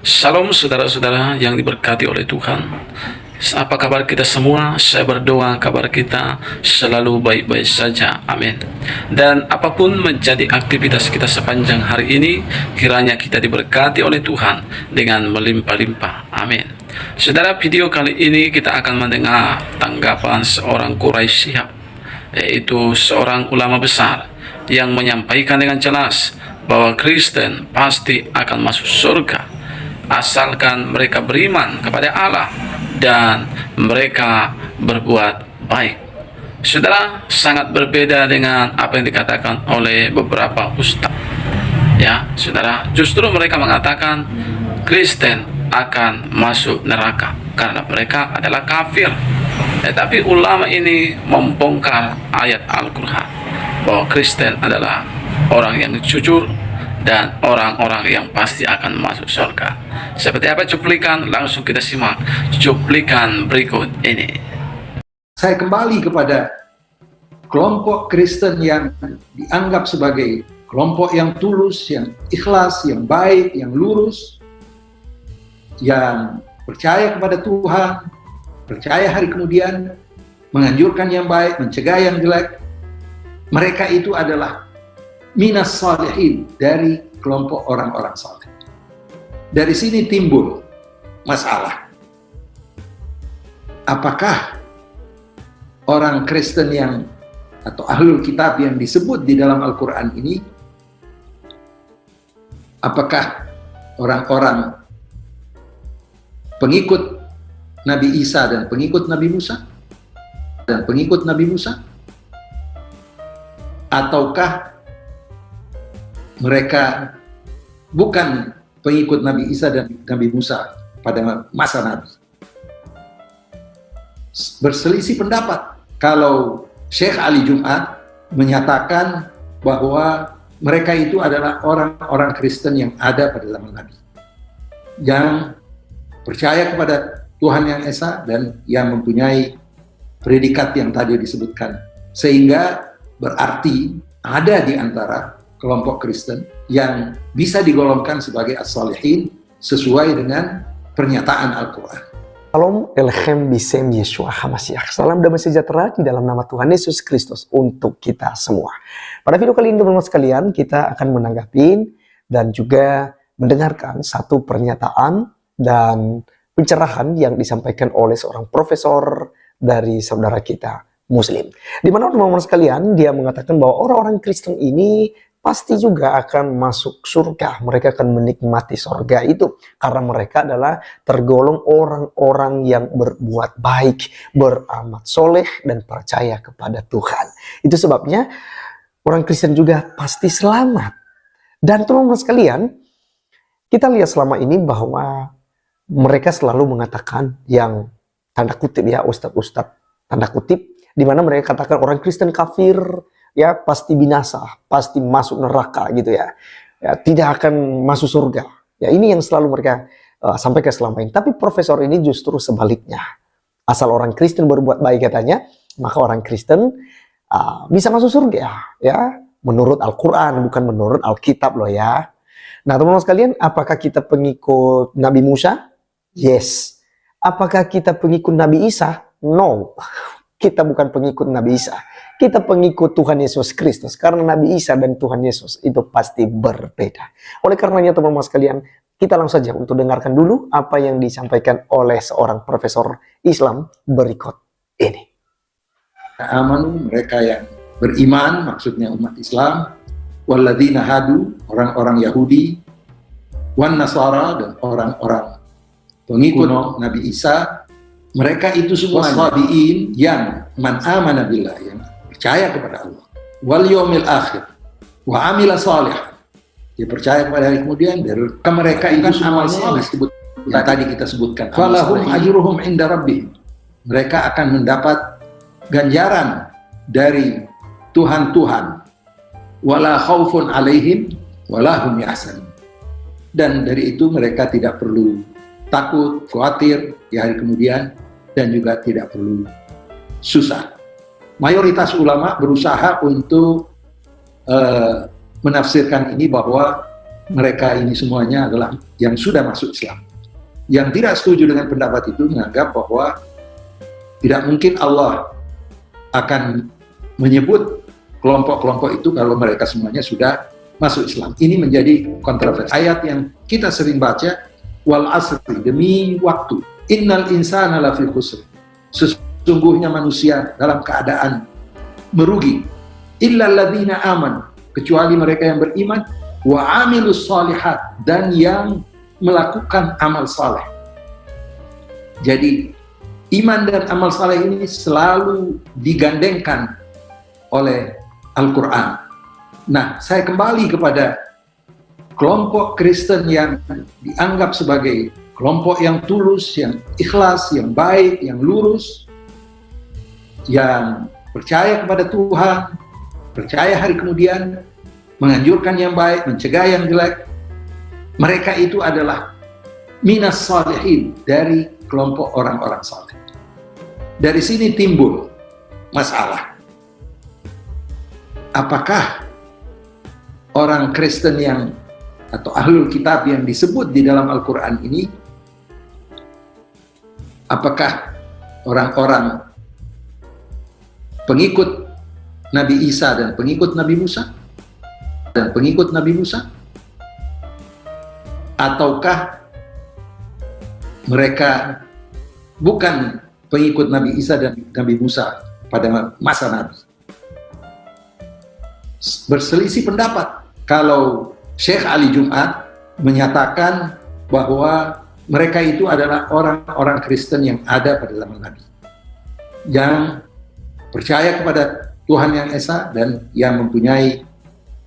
Salam saudara-saudara yang diberkati oleh Tuhan. Apa kabar kita semua? Saya berdoa kabar kita selalu baik-baik saja. Amin. Dan apapun menjadi aktivitas kita sepanjang hari ini, kiranya kita diberkati oleh Tuhan dengan melimpah-limpah. Amin. Saudara, video kali ini kita akan mendengar tanggapan seorang Quraisy Syihab, yaitu seorang ulama besar yang menyampaikan dengan jelas bahwa Kristen pasti akan masuk surga asalkan mereka beriman kepada Allah dan mereka berbuat baik. Saudara, sangat berbeda dengan apa yang dikatakan oleh beberapa ustaz. Ya, saudara, justru mereka mengatakan Kristen akan masuk neraka karena mereka adalah kafir. Tapi ulama ini membongkar ayat Al-Quran bahwa Kristen adalah orang yang jujur dan orang-orang yang pasti akan masuk surga. Seperti apa cuplikan? Langsung kita simak cuplikan berikut ini. Saya kembali kepada kelompok Kristen yang dianggap sebagai kelompok yang tulus, yang ikhlas, yang baik, yang lurus, yang percaya kepada Tuhan, percaya hari kemudian, menganjurkan yang baik, mencegah yang jelek. Mereka itu adalah minas salihin, dari kelompok orang-orang saleh. Dari sini timbul masalah. Apakah orang Kristen yang atau ahlul kitab yang disebut di dalam Al-Quran ini, apakah orang-orang pengikut Nabi Isa dan pengikut Nabi Musa? Ataukah mereka bukan pengikut Nabi Isa dan Nabi Musa pada masa Nabi? Berselisih pendapat. Kalau Syekh Ali Jum'at menyatakan bahwa mereka itu adalah orang-orang Kristen yang ada pada zaman Nabi, yang percaya kepada Tuhan yang Esa dan yang mempunyai predikat yang tadi disebutkan, sehingga berarti ada di antara kelompok Kristen yang bisa digolongkan sebagai as-salihin sesuai dengan pernyataan Al-Quran. Shalom Elechem Bisem Yeshua HaMashiach. Salam damai sejahtera di dalam nama Tuhan Yesus Kristus untuk kita semua. Pada video kali ini teman-teman sekalian, kita akan menanggapi dan juga mendengarkan satu pernyataan dan pencerahan yang disampaikan oleh seorang profesor dari saudara kita Muslim. Di mana teman-teman sekalian, dia mengatakan bahwa orang-orang Kristen ini pasti juga akan masuk surga. Mereka akan menikmati surga itu karena mereka adalah tergolong orang-orang yang berbuat baik, beramal soleh dan percaya kepada Tuhan. Itu sebabnya orang Kristen juga pasti selamat. Dan teman-teman sekalian, kita lihat selama ini bahwa mereka selalu mengatakan yang tanda kutip ya, ustadz-ustadz tanda kutip, di mana mereka katakan orang Kristen kafir, ya pasti binasa, pasti masuk neraka gitu ya. Ya tidak akan masuk surga. Ya ini yang selalu mereka sampaikan selama ini. Tapi profesor ini justru sebaliknya. Asal orang Kristen berbuat baik katanya, maka orang Kristen bisa masuk surga ya. Menurut Al-Quran, bukan menurut Alkitab loh ya. Nah teman-teman sekalian, apakah kita pengikut Nabi Musa? Yes. Apakah kita pengikut Nabi Isa? No. Kita bukan pengikut Nabi Isa. Kita pengikut Tuhan Yesus Kristus. Karena Nabi Isa dan Tuhan Yesus itu pasti berbeda. Oleh karenanya teman-teman sekalian, kita langsung saja untuk dengarkan dulu apa yang disampaikan oleh seorang profesor Islam berikut ini. Amanu, mereka yang beriman, maksudnya umat Islam, walladzina hadu, orang-orang Yahudi, wan Nasara, dan orang-orang pengikut Nabi Isa. Mereka itu semua sabiin yang man amana billah, yang percaya kepada Allah, wal yaumil akhir, wa amila salih. Dia percaya kepada hari kemudian. Dari mereka itu amal saleh yang tadi kita sebutkan. Falahum ajruhum inda rabbihim. Mereka akan mendapat ganjaran dari Tuhan. Wala khaufun alaihim wala hum yahzanun. Dan dari itu mereka tidak perlu takut, khawatir di hari kemudian, dan juga tidak perlu susah. Mayoritas ulama berusaha untuk menafsirkan ini bahwa mereka ini semuanya adalah yang sudah masuk Islam. Yang tidak setuju dengan pendapat itu menganggap bahwa tidak mungkin Allah akan menyebut kelompok-kelompok itu kalau mereka semuanya sudah masuk Islam. Ini menjadi kontroversi. Ayat yang kita sering baca, wal asri, demi waktu, innal insana lafi khusr, sesungguhnya manusia dalam keadaan merugi, illa alladzina aman, kecuali mereka yang beriman, wa amilus shalihat, dan yang melakukan amal saleh. Jadi iman dan amal saleh ini selalu digandengkan oleh Al-Quran. Nah, saya kembali kepada kelompok Kristen yang dianggap sebagai kelompok yang tulus, yang ikhlas, yang baik, yang lurus, yang percaya kepada Tuhan, percaya hari kemudian, menganjurkan yang baik, mencegah yang jelek. Mereka itu adalah minas salihin, dari kelompok orang-orang saleh. Dari sini timbul masalah. Apakah orang Kristen yang atau ahlul kitab yang disebut di dalam Al-Quran ini, apakah orang-orang pengikut Nabi Isa dan pengikut Nabi Musa? Ataukah mereka bukan pengikut Nabi Isa dan Nabi Musa pada masa Nabi? Berselisih pendapat. Kalau Syekh Ali Jum'at menyatakan bahwa mereka itu adalah orang-orang Kristen yang ada pada zaman Nabi, yang percaya kepada Tuhan yang Esa dan yang mempunyai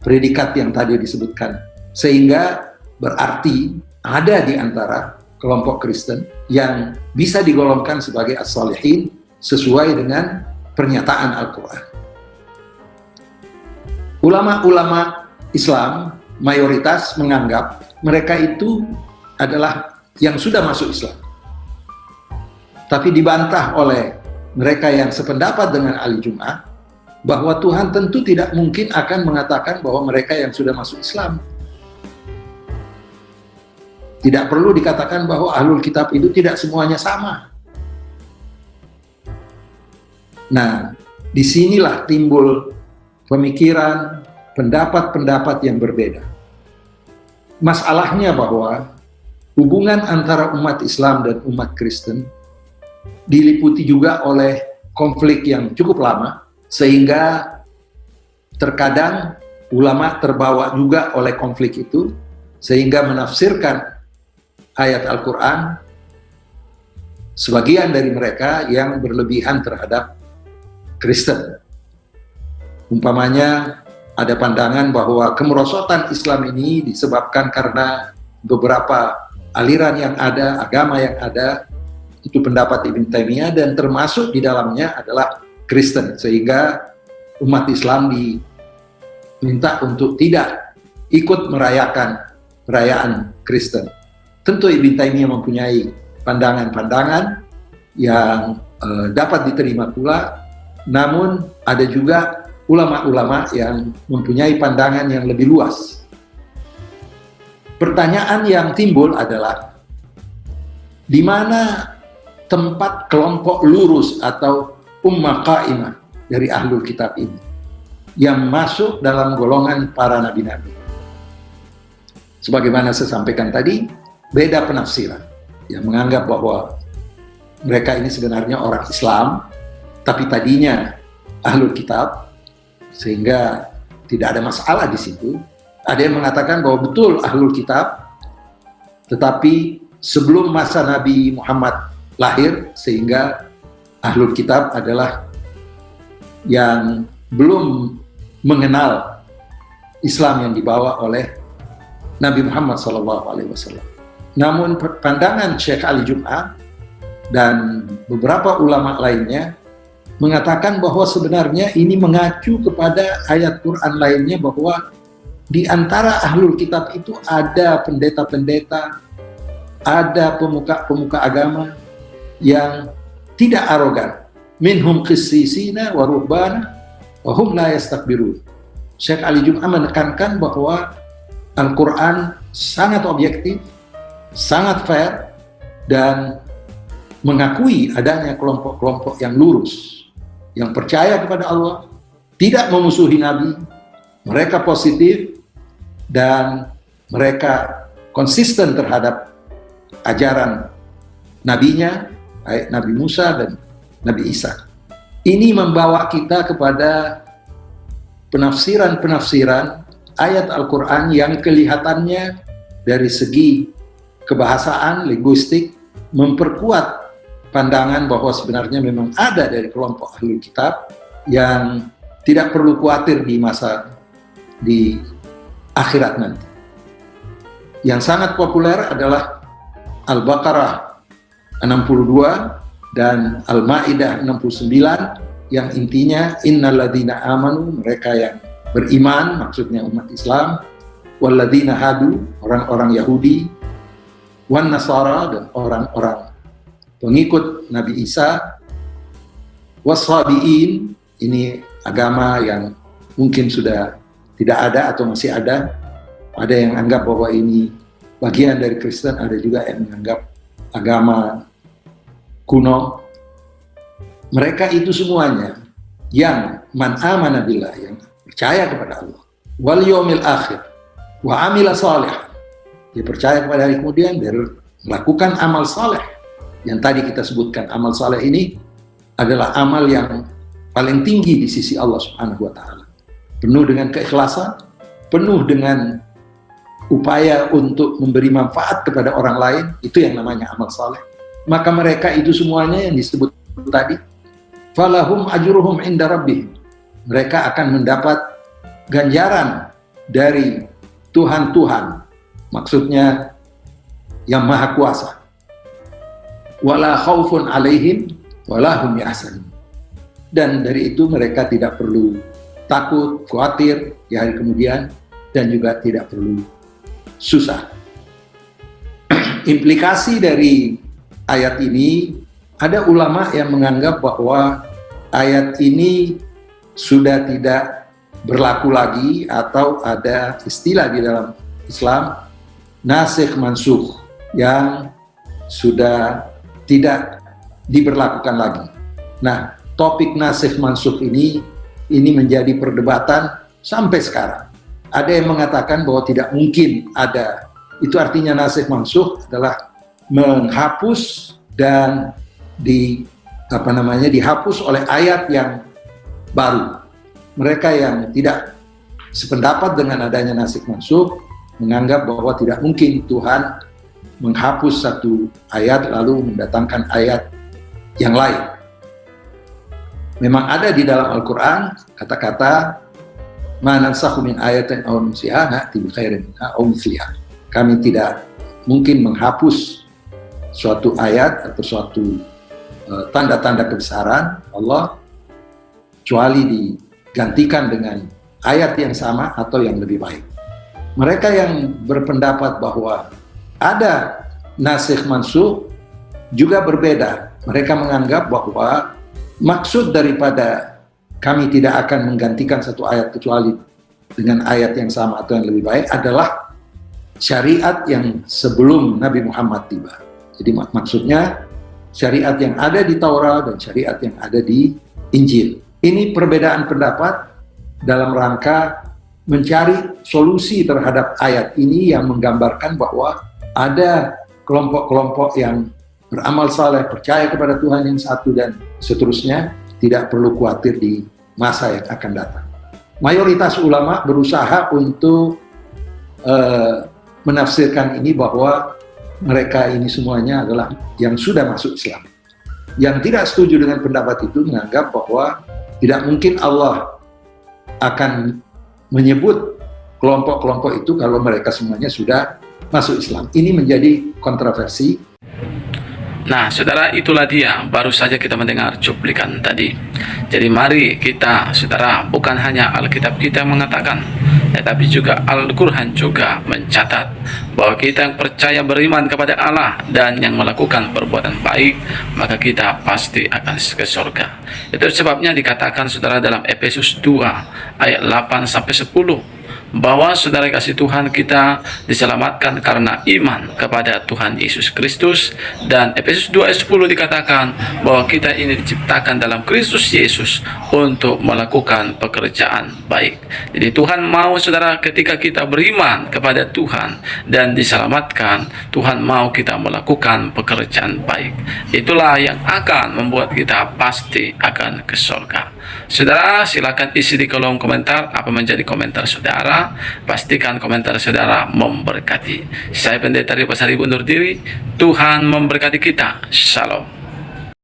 predikat yang tadi disebutkan, sehingga berarti ada di antara kelompok Kristen yang bisa digolongkan sebagai as-salihin sesuai dengan pernyataan Al-Quran. Ulama-ulama Islam mayoritas menganggap mereka itu adalah yang sudah masuk Islam. Tapi dibantah oleh mereka yang sependapat dengan Ali Jum'ah bahwa Tuhan tentu tidak mungkin akan mengatakan bahwa mereka yang sudah masuk Islam. Tidak perlu dikatakan bahwa ahlul kitab itu tidak semuanya sama. Nah, disinilah timbul pemikiran, pendapat-pendapat yang berbeda. Masalahnya bahwa hubungan antara umat Islam dan umat Kristen diliputi juga oleh konflik yang cukup lama, sehingga terkadang ulama terbawa juga oleh konflik itu, sehingga menafsirkan ayat Al-Quran sebagian dari mereka yang berlebihan terhadap Kristen. Umpamanya ada pandangan bahwa kemerosotan Islam ini disebabkan karena beberapa aliran yang ada, agama yang ada, itu pendapat Ibn Taimiyah, dan termasuk di dalamnya adalah Kristen, sehingga umat Islam diminta untuk tidak ikut merayakan perayaan Kristen. Tentu Ibn Taimiyah mempunyai pandangan-pandangan yang dapat diterima pula, namun ada juga ulama-ulama yang mempunyai pandangan yang lebih luas. Pertanyaan yang timbul adalah, di mana tempat kelompok lurus atau ummah qaimah dari ahlul kitab ini yang masuk dalam golongan para nabi-nabi? Sebagaimana saya sampaikan tadi, beda penafsiran yang menganggap bahwa mereka ini sebenarnya orang Islam, tapi tadinya ahlul kitab, sehingga tidak ada masalah di situ. Ada yang mengatakan bahwa betul ahlul kitab, tetapi sebelum masa Nabi Muhammad lahir, sehingga ahlul kitab adalah yang belum mengenal Islam yang dibawa oleh Nabi Muhammad SAW. Namun pandangan Syekh Ali Jum'ah dan beberapa ulama lainnya mengatakan bahwa sebenarnya ini mengacu kepada ayat Quran lainnya, bahwa di antara ahlul kitab itu ada pendeta-pendeta, ada pemuka-pemuka agama yang tidak arogan. Minhum qissisina wa ruhbana wa hum la yastakbirun. Syekh Ali Jum'ah menekankan bahwa Al-Quran sangat objektif, sangat fair, dan mengakui adanya kelompok-kelompok yang lurus, yang percaya kepada Allah, tidak memusuhi Nabi, mereka positif, dan mereka konsisten terhadap ajaran nabinya, baik Nabi Musa dan Nabi Isa. Ini membawa kita kepada penafsiran-penafsiran ayat Al-Quran yang kelihatannya dari segi kebahasaan, linguistik, memperkuat pandangan bahwa sebenarnya memang ada dari kelompok Ahlul Kitab yang tidak perlu khawatir di akhirat nanti. Yang sangat populer adalah Al-Baqarah 62 dan Al-Ma'idah 69 yang intinya innalladzina amanu, mereka yang beriman, maksudnya umat Islam, walladzina hadu, orang-orang Yahudi, wan nasara, dan orang-orang pengikut Nabi Isa, wassabiin, ini agama yang mungkin sudah tidak ada atau masih ada yang anggap bahwa ini bagian dari Kristen, ada juga yang menganggap agama kuno. Mereka itu semuanya yang man amana billah, yang percaya kepada Allah, wal yaumil akhir, wa amila salih, dia percaya kepada hari kemudian, dia melakukan amal saleh. Yang tadi kita sebutkan, amal saleh ini adalah amal yang paling tinggi di sisi Allah Subhanahu wa taala. Penuh dengan keikhlasan, penuh dengan upaya untuk memberi manfaat kepada orang lain, itu yang namanya amal saleh. Maka mereka itu semuanya yang disebut tadi, falahum ajruhum inda rabbihim, mereka akan mendapat ganjaran dari Tuhan, maksudnya yang maha kuasa. Wala khaufun alaihim wala hum yahzanun, dan dari itu mereka tidak perlu takut, khawatir di hari kemudian, dan juga tidak perlu susah. Implikasi dari ayat ini, ada ulama yang menganggap bahwa ayat ini sudah tidak berlaku lagi, atau ada istilah di dalam Islam nasikh mansukh, yang sudah tidak diberlakukan lagi. Nah, topik nasikh mansukh ini menjadi perdebatan sampai sekarang. Ada yang mengatakan bahwa tidak mungkin ada. Itu artinya nasikh mansukh adalah menghapus dan dihapus oleh ayat yang baru. Mereka yang tidak sependapat dengan adanya nasikh mansukh menganggap bahwa tidak mungkin Tuhan menghapus satu ayat lalu mendatangkan ayat yang lain. Memang ada di dalam Al-Quran kata-kata ma nansakhu min ayatin aw nunsiha na'ti bi khairin minha aw mithliha. Kami tidak mungkin menghapus suatu ayat atau suatu tanda-tanda kebesaran Allah kecuali digantikan dengan ayat yang sama atau yang lebih baik. Mereka yang berpendapat bahwa ada nasikh mansukh juga berbeda. Mereka menganggap bahwa maksud daripada kami tidak akan menggantikan satu ayat kecuali dengan ayat yang sama atau yang lebih baik adalah syariat yang sebelum Nabi Muhammad tiba. Jadi maksudnya syariat yang ada di Taurat dan syariat yang ada di Injil. Ini perbedaan pendapat dalam rangka mencari solusi terhadap ayat ini yang menggambarkan bahwa ada kelompok-kelompok yang beramal saleh, percaya kepada Tuhan yang satu dan seterusnya, tidak perlu khawatir di masa yang akan datang. Mayoritas ulama berusaha untuk menafsirkan ini bahwa mereka ini semuanya adalah yang sudah masuk Islam. Yang tidak setuju dengan pendapat itu menganggap bahwa tidak mungkin Allah akan menyebut kelompok-kelompok itu kalau mereka semuanya sudah masuk Islam. Ini menjadi kontroversi. Nah, saudara, itulah dia. Baru saja kita mendengar cuplikan tadi. Jadi mari kita, saudara, bukan hanya Alkitab kita yang mengatakan, tetapi juga Al-Quran juga mencatat bahwa kita yang percaya beriman kepada Allah dan yang melakukan perbuatan baik, maka kita pasti akan ke surga. Itu sebabnya dikatakan, saudara, dalam Efesus 2 ayat 8-10, bahwa saudara kasih Tuhan, kita diselamatkan karena iman kepada Tuhan Yesus Kristus. Dan Efesus 2 ayat 10 dikatakan bahwa kita ini diciptakan dalam Kristus Yesus untuk melakukan pekerjaan baik. Jadi Tuhan mau saudara, ketika kita beriman kepada Tuhan dan diselamatkan, Tuhan mau kita melakukan pekerjaan baik. Itulah yang akan membuat kita pasti akan ke surga. Saudara, silakan isi di kolom komentar apa menjadi komentar saudara. Pastikan komentar saudara memberkati. Saya Pendeta Rio Pasaribu undur diri. Tuhan memberkati kita. Shalom.